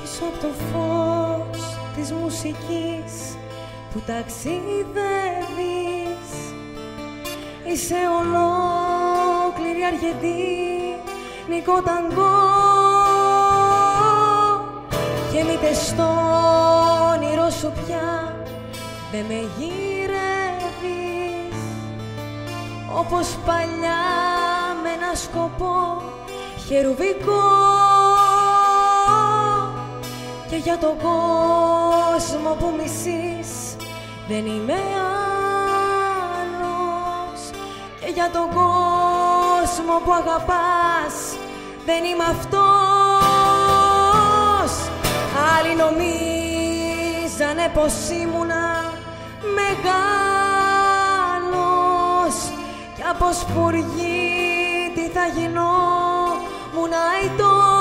πίσω από το φως της μουσικής που ταξιδεύεις. Είσαι ολόκληρη αργεντίνικο ταγκό και μήτε στο όνειρο σου πια δεν με γυρεύεις, όπως παλιά με ένα σκοπό χερουβικό, και για τον κόσμο που μισείς δεν είμαι άλλος, και για τον κόσμο που αγαπάς δεν είμαι αυτός. Άλλοι νομίζανε πως ήμουνα μεγάλος κι από σπουργίτη θα γινόμουν αητός.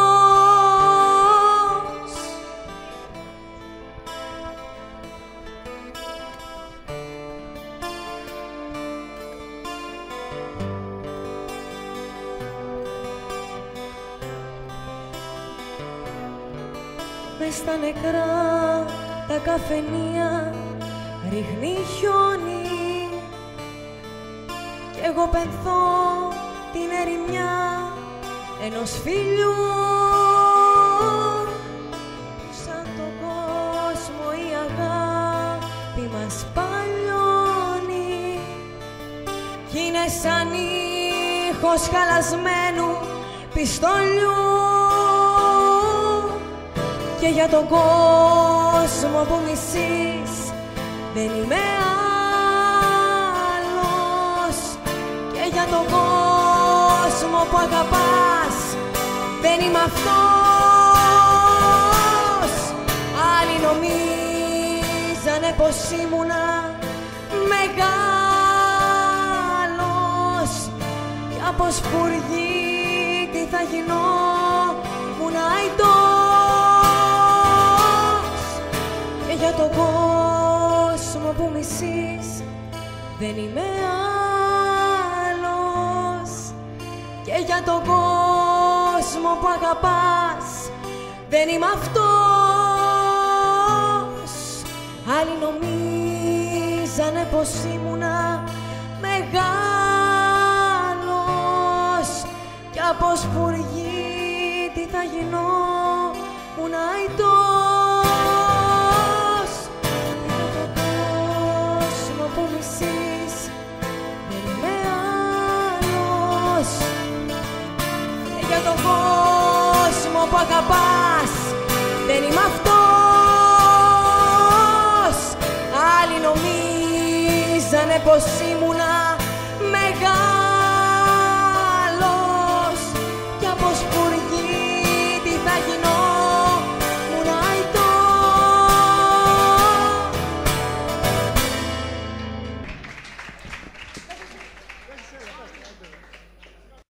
Μες στα νεκρά τα καφενεία ρίχνει χιόνι κι εγώ πενθώ την ερημιά ενός φιλιού. Σαν τον κόσμο η αγάπη μας παλιώνει κι είναι σαν ήχος χαλασμένου πιστολιού. Και για τον κόσμο που μισείς δεν είμαι άλλος, και για τον κόσμο που αγαπάς δεν είμαι αυτός. Άλλοι νομίζανε πως ήμουνα μεγάλος κι από σπουργίτη θα γινόμουν αητός. Για τον κόσμο που μισείς δεν είμαι άλλος, και για τον κόσμο που αγαπάς δεν είμαι αυτός. Άλλοι νομίζανε πως ήμουνα μεγάλος κι από σπουργίτη θα γινόμουν αητός. Για τον κόσμο που αγαπάς δεν είμαι αυτός. Άλλοι νομίζανε πως ήμουν